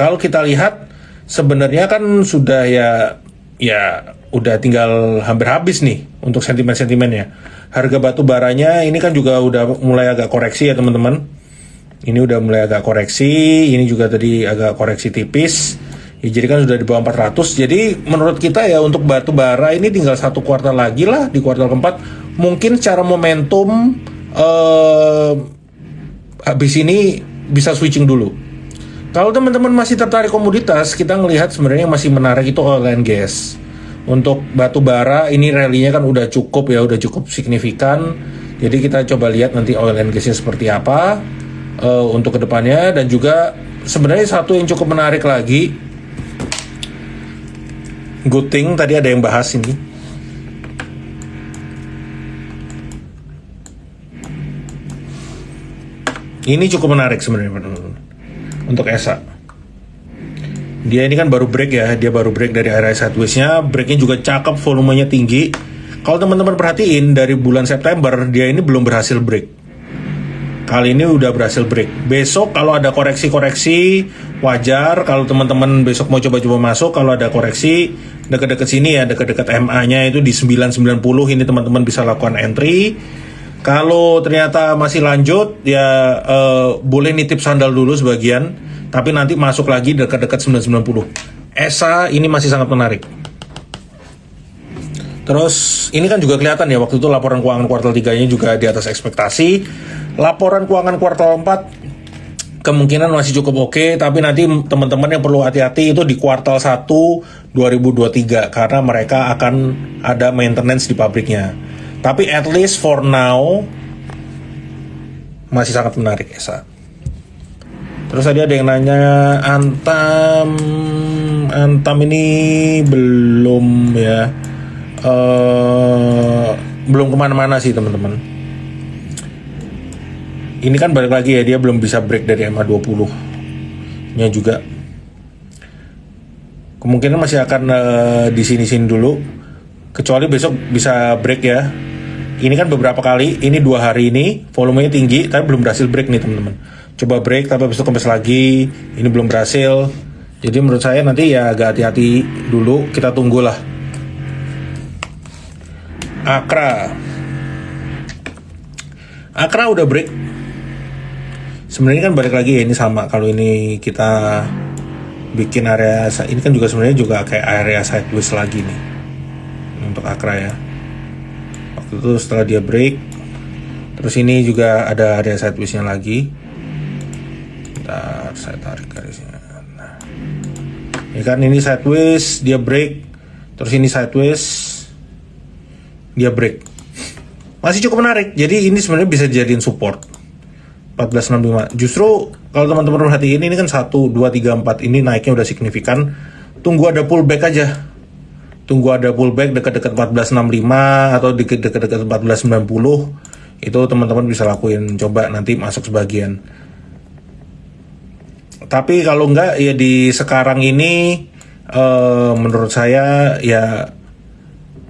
Kalau kita lihat sebenarnya kan sudah ya udah tinggal hampir habis nih untuk sentimen-sentimennya. Harga batu baranya ini kan juga udah mulai agak koreksi ya teman-teman. Ini udah mulai agak koreksi, ini juga tadi agak koreksi tipis. Ya, jadi kan sudah di bawah 400. Jadi menurut kita ya untuk batu bara ini tinggal satu kuartal lagi lah, di kuartal keempat. Mungkin secara momentum habis ini bisa switching dulu. Kalau teman-teman masih tertarik komoditas, kita ngelihat sebenarnya yang masih menarik itu oil and gas. Untuk batu bara ini rally-nya kan udah cukup signifikan. Jadi kita coba lihat nanti oil and gas-nya seperti apa untuk kedepannya. Dan juga sebenarnya satu yang cukup menarik lagi, good thing tadi ada yang bahas ini. Ini cukup menarik sebenarnya untuk ESA. Dia ini kan baru break ya, dia baru break dari area sideways-nya, breaknya juga cakep, volumenya tinggi. Kalau teman-teman perhatiin dari bulan September dia ini belum berhasil break. Kali ini udah berhasil break. Besok kalau ada koreksi-koreksi wajar, kalau teman-teman besok mau coba-coba masuk, kalau ada koreksi dekat-dekat sini ya, dekat-dekat MA-nya itu di 990 ini teman-teman bisa lakukan entry. Kalau ternyata masih lanjut ya boleh nitip sandal dulu sebagian, tapi nanti masuk lagi dekat-dekat 990. ESA ini masih sangat menarik. Terus ini kan juga kelihatan ya waktu itu laporan keuangan kuartal 3-nya juga di atas ekspektasi. Laporan keuangan kuartal 4 kemungkinan masih cukup oke, tapi nanti teman-teman yang perlu hati-hati itu di kuartal 1 2023 karena mereka akan ada maintenance di pabriknya. Tapi at least for now masih sangat menarik ESA. Terus tadi ada yang nanya Antam ini belum ya, belum kemana-mana sih teman-teman. Ini kan balik lagi ya, dia belum bisa break dari MA20 nya juga. Kemungkinan masih akan di sini-sini dulu, kecuali besok bisa break ya. Ini kan beberapa kali, ini 2 hari ini volumenya tinggi tapi belum berhasil break nih teman-teman. Coba break tapi besok kempes lagi, ini belum berhasil. Jadi menurut saya nanti ya agak hati-hati dulu, kita tunggulah. Akra udah break. Sebenarnya kan balik lagi ya, ini sama kalau ini kita bikin area, ini kan juga sebenarnya juga kayak area sideways lagi nih untuk Akra ya. Waktu itu setelah dia break, terus ini juga ada area sideways-nya lagi. Bentar, saya tarik garisnya. Nah, ya kan ini sideways, dia break, terus ini sideways, dia break. Masih cukup menarik. Jadi ini sebenarnya bisa dijadiin support 1465. Justru kalau teman-teman perhatiin ini kan 1, 2, 3, 4 ini naiknya udah signifikan. Tunggu ada pullback aja. Tunggu ada pullback dekat-dekat 1465 atau dekat-dekat 1490. Itu teman-teman bisa lakuin, coba nanti masuk sebagian. Tapi kalau enggak ya di sekarang ini menurut saya ya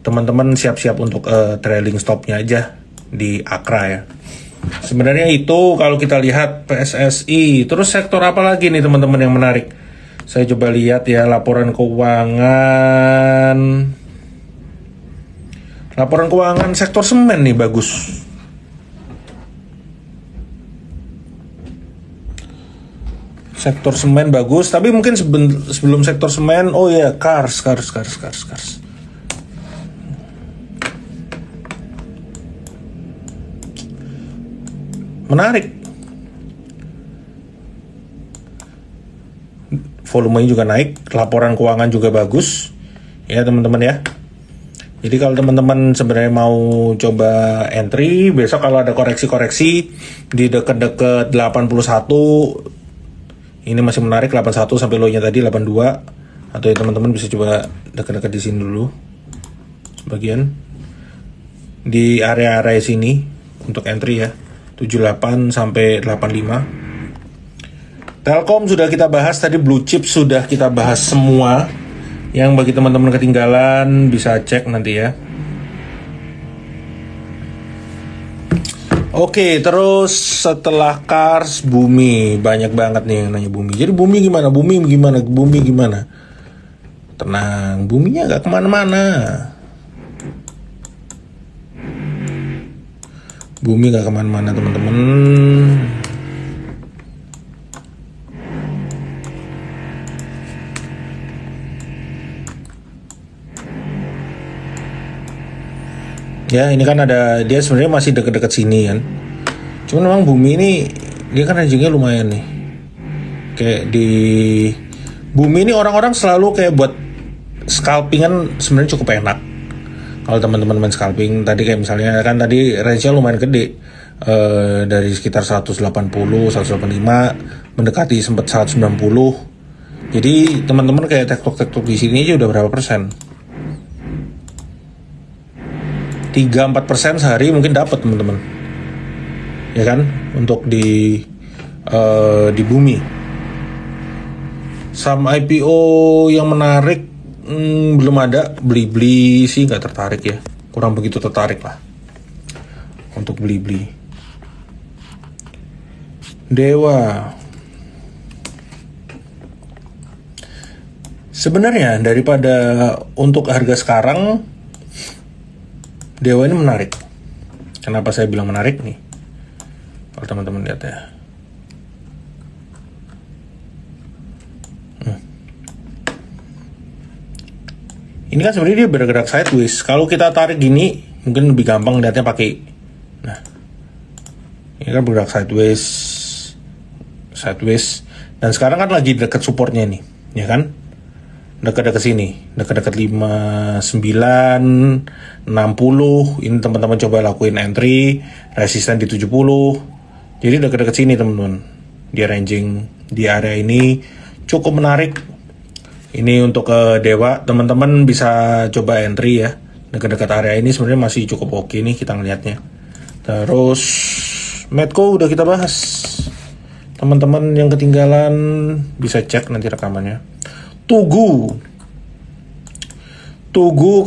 teman-teman siap-siap untuk trailing stopnya aja di Akra ya. Sebenarnya itu kalau kita lihat PSSI. Terus sektor apa lagi nih teman-teman yang menarik? Saya coba lihat ya laporan keuangan. Laporan keuangan sektor semen nih bagus. Sektor semen bagus, tapi mungkin sebelum sektor semen, oh ya, cars. Menarik. Volumenya juga naik, laporan keuangan juga bagus. Ya teman-teman ya. Jadi kalau teman-teman sebenarnya mau coba entry, besok kalau ada koreksi-koreksi di dekat-dekat 81, ini masih menarik 81 sampai low-nya tadi 82, atau ya teman-teman bisa coba dekat-dekat di sini dulu. Sebagian di area-area sini untuk entry ya. 78 sampai 85. Telkom sudah kita bahas tadi, blue chip sudah kita bahas semua. Yang bagi teman-teman ketinggalan bisa cek nanti ya. Oke, terus setelah Cars, Bumi. Banyak banget nih yang nanya Bumi. Jadi Bumi gimana? Bumi gimana? Bumi gimana? Tenang, Buminya gak kemana-mana. Bumi gak kemana-mana teman-teman. Ya ini kan ada, dia sebenarnya masih deket-deket sini kan. Cuman memang Bumi ini dia kan rangingnya lumayan nih. Kayak di Bumi ini orang-orang selalu kayak buat scalpingan sebenarnya cukup enak. Kalau teman-teman main scalping tadi kayak misalnya kan tadi range-nya lumayan gede. Dari sekitar 180, 185 mendekati sempat 190. Jadi teman-teman kayak tektok-tektok di sini aja udah berapa persen? 3-4% sehari mungkin dapat teman-teman, ya kan, untuk di Bumi. Saham IPO yang menarik belum ada. Beli sih nggak tertarik ya, kurang begitu tertarik lah untuk beli. Dewa sebenarnya daripada untuk harga sekarang, Dewa ini menarik. Kenapa saya bilang menarik nih? Kalau teman-teman lihat ya. Ini kan sebenarnya dia bergerak sideways. Kalau kita tarik gini, mungkin lebih gampang lihatnya pakai. Nah, ini kan bergerak sideways. Dan sekarang kan lagi dekat supportnya nih, ya kan? Dekat-dekat sini, dekat-dekat 59, 60. Ini teman-teman coba lakuin entry, resisten di 70. Jadi dekat-dekat sini teman-teman. Dia ranging di area ini cukup menarik. Ini untuk Dewa, teman-teman bisa coba entry ya. Dekat-dekat area ini sebenarnya masih cukup oke nih kita ngelihatnya. Terus Medco udah kita bahas. Teman-teman yang ketinggalan bisa cek nanti rekamannya. Tugu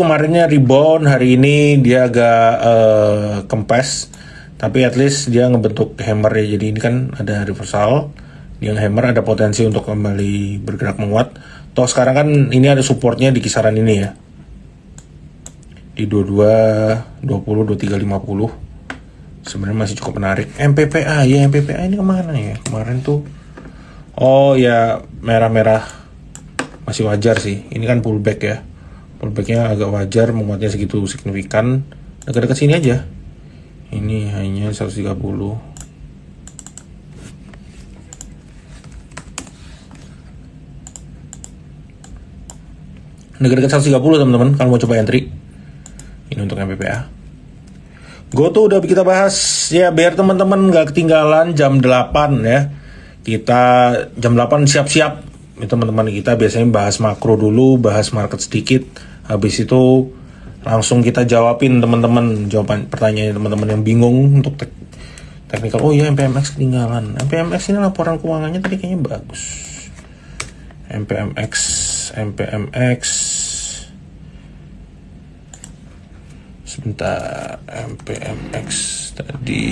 kemarinnya rebound, hari ini dia agak kempes, tapi at least dia ngebentuk hammer ya. Jadi ini kan ada reversal, dia hammer, ada potensi untuk kembali bergerak menguat. Toh sekarang kan ini ada supportnya di kisaran ini ya, di 22, 20, 23, 50. Sebenarnya masih cukup menarik. MPPA ini kemana ya kemarin tuh? Oh ya, merah-merah. Masih wajar sih, ini kan pullback ya. Pullbacknya agak wajar, menguatnya segitu signifikan. Dekat-dekat sini aja. Ini hanya 130. Dekat-dekat 130 teman-teman, kalau mau coba entry. Ini untuk MPPA. GoTo udah kita bahas ya, biar teman-teman gak ketinggalan jam 8 ya. Kita jam 8 siap-siap. Teman-teman kita biasanya bahas makro dulu, bahas market sedikit, habis itu langsung kita jawabin teman-teman, jawaban pertanyaan teman-teman yang bingung untuk teknikal. Oh ya, MPMX ketinggalan. MPMX ini laporan keuangannya tadi kayaknya bagus. MPMX sebentar. MPMX tadi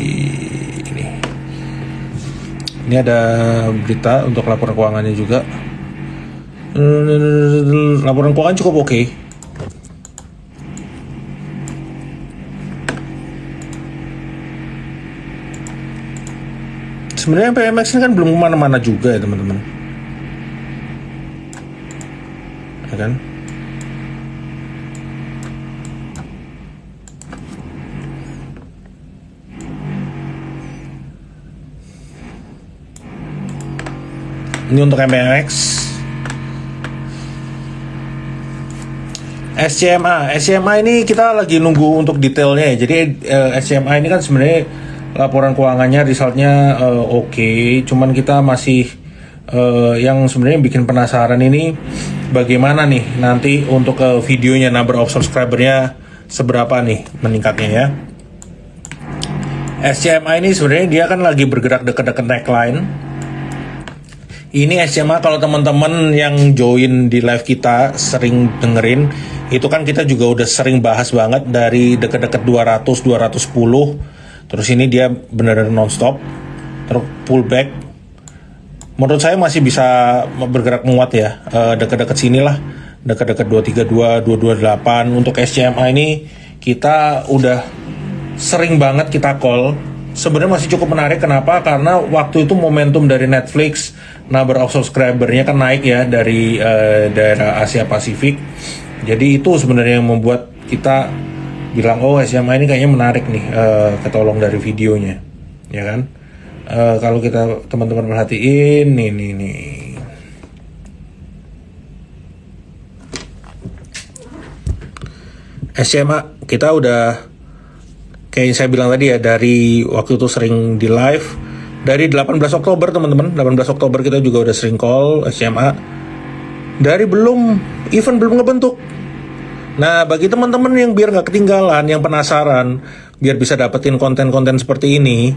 ini ada berita untuk laporan keuangannya juga. Laporan keuangan cukup oke. Sebenarnya PMX ini kan belum kemana-mana juga ya teman-teman, ya kan? Ini untuk MPMX. SCMA ini kita lagi nunggu untuk detailnya ya. Jadi SCMA ini kan sebenarnya laporan keuangannya resultnya oke. Cuman kita masih yang sebenarnya bikin penasaran ini bagaimana nih nanti untuk videonya, number of subscribernya seberapa nih meningkatnya ya. SCMA ini sebenarnya dia kan lagi bergerak dekat-dekat neckline. Ini SCMA kalau teman-teman yang join di live kita sering dengerin, itu kan kita juga udah sering bahas banget dari dekat-dekat 200, 210 Terus ini dia benar-benar non-stop, terus pullback. Menurut saya masih bisa bergerak menguat ya, dekat-dekat sini lah, dekat-dekat 232, 228. Untuk SCMA ini kita udah sering banget kita call. Sebenarnya masih cukup menarik. Kenapa? Karena waktu itu momentum dari Netflix, number of subscriber-nya kan naik ya dari daerah Asia Pasifik. Jadi itu sebenarnya yang membuat kita bilang, oh SMA ini kayaknya menarik nih, ketolong dari videonya, ya kan? Kalau kita teman-teman perhatiin, nih. SMA kita udah, kayak yang saya bilang tadi ya, dari waktu itu sering di live, dari 18 Oktober teman-teman, 18 Oktober kita juga udah sering call SMA, dari event belum ngebentuk. Nah, bagi teman-teman yang biar nggak ketinggalan, yang penasaran, biar bisa dapetin konten-konten seperti ini,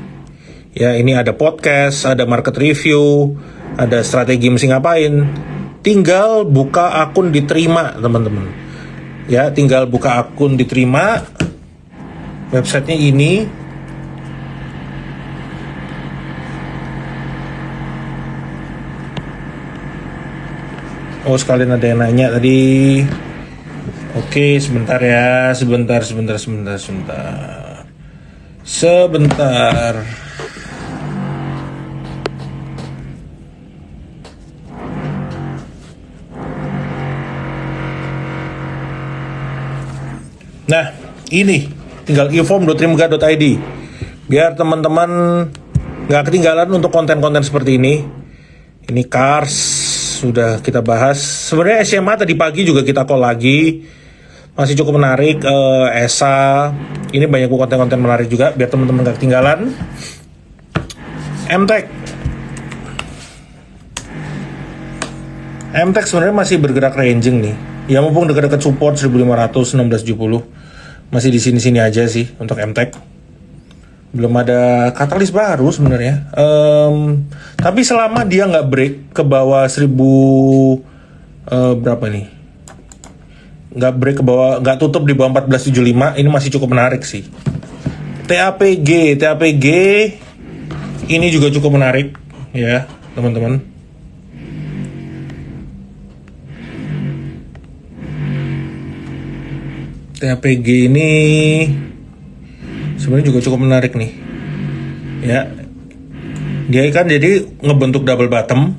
ya ini ada podcast, ada market review, ada strategi mesti ngapain, tinggal buka akun diterima teman-teman. Ya, tinggal buka akun diterima, websitenya ini. Oh, sekalian ada yang nanya tadi. Oke, sebentar ya, sebentar. Nah, ini tinggal inform.trimega.id biar teman-teman nggak ketinggalan untuk konten-konten seperti ini. Ini Cars sudah kita bahas. Sebenarnya SMA tadi pagi juga kita call lagi. Masih cukup menarik. ESA ini banyak konten-konten menarik juga biar teman-teman gak ketinggalan. MTech sebenarnya masih bergerak ranging nih. Ya mumpung dekat-dekat support 1500, 1670. Masih di sini-sini aja sih untuk MTech. Belum ada katalis baru sebenarnya. Tapi selama dia nggak break ke bawah 1000 berapa nih? Nggak break ke bawah, nggak tutup di bawah 1475, ini masih cukup menarik sih. TAPG ini juga cukup menarik ya teman-teman. TAPG ini sebenarnya juga cukup menarik nih ya. Dia kan jadi ngebentuk double bottom,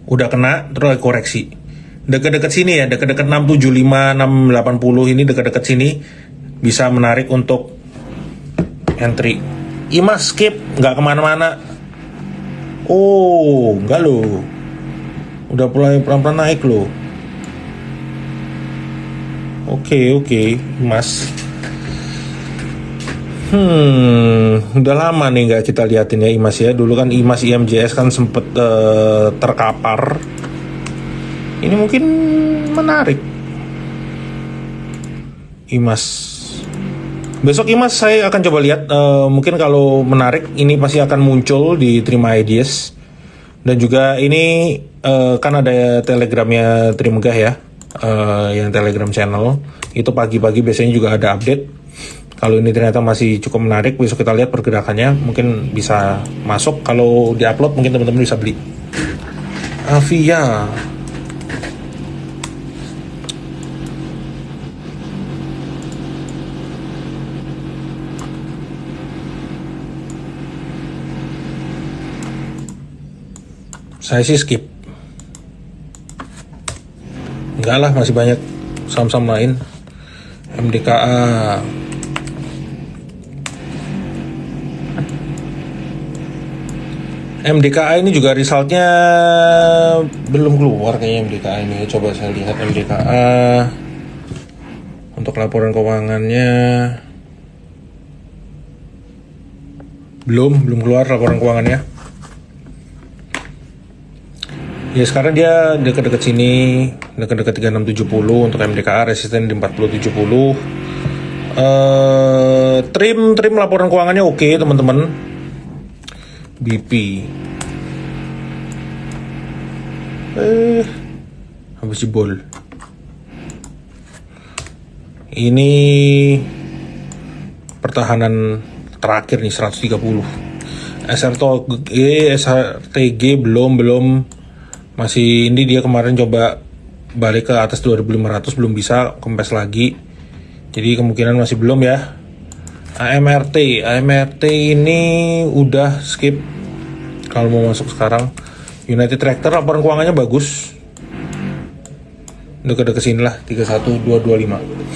udah kena terus koreksi dekat-dekat sini ya, dekat-dekat 675, 680, ini dekat-dekat sini bisa menarik untuk entry. IMAS skip, nggak kemana-mana. Oh, enggak loh, udah mulai pelan-pelan naik loh. Oke, IMAS. Udah lama nih nggak kita liatin ya IMAS ya. Dulu kan IMAS IMJS kan sempet terkapar. Ini mungkin menarik. IMAS. Besok IMAS saya akan coba lihat. Mungkin kalau menarik ini pasti akan muncul di Terima Ideas. Dan juga ini kan ada telegramnya Trimegah ya. Yang Telegram channel. Itu pagi-pagi biasanya juga ada update. Kalau ini ternyata masih cukup menarik, besok kita lihat pergerakannya. Mungkin bisa masuk. Kalau di-upload mungkin teman-teman bisa beli. Avia. Saya sih skip. Enggak lah, masih banyak saham-saham lain. MDKA. MDKA ini juga resultnya belum keluar kayaknya MDKA ini. Coba saya lihat MDKA untuk laporan keuangannya. Belum keluar laporan keuangannya. Ya sekarang dia dekat-dekat sini, dekat-dekat 3670 untuk MDKA, resisten di 4070. Trim laporan keuangannya oke, teman-teman. BP. Habis jebol. Ini pertahanan terakhir nih 130. SRTG belum masih ini, dia kemarin coba balik ke atas 2500 belum bisa kempes lagi. Jadi kemungkinan masih belum ya. AMRT ini udah skip kalau mau masuk sekarang. United Tractor laporan keuangannya bagus. Deket-deket sini lah 31225.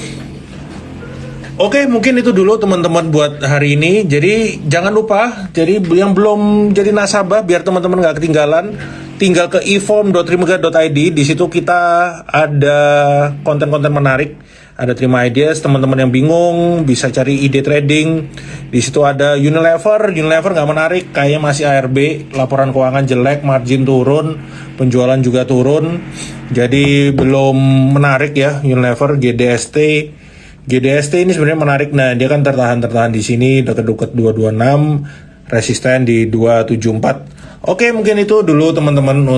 Oke, mungkin itu dulu teman-teman buat hari ini. Jadi jangan lupa, jadi yang belum jadi nasabah biar teman-teman nggak ketinggalan, tinggal ke eform.trimegah.id. Di situ kita ada konten-konten menarik, ada terima ideas. Teman-teman yang bingung bisa cari ide trading. Di situ ada Unilever nggak menarik, kayaknya masih ARB, laporan keuangan jelek, margin turun, penjualan juga turun. Jadi belum menarik ya Unilever. GDST ini sebenarnya menarik. Nah, dia kan tertahan di sini dekat-dekat 226, resisten di 274. Oke, mungkin itu dulu teman-teman.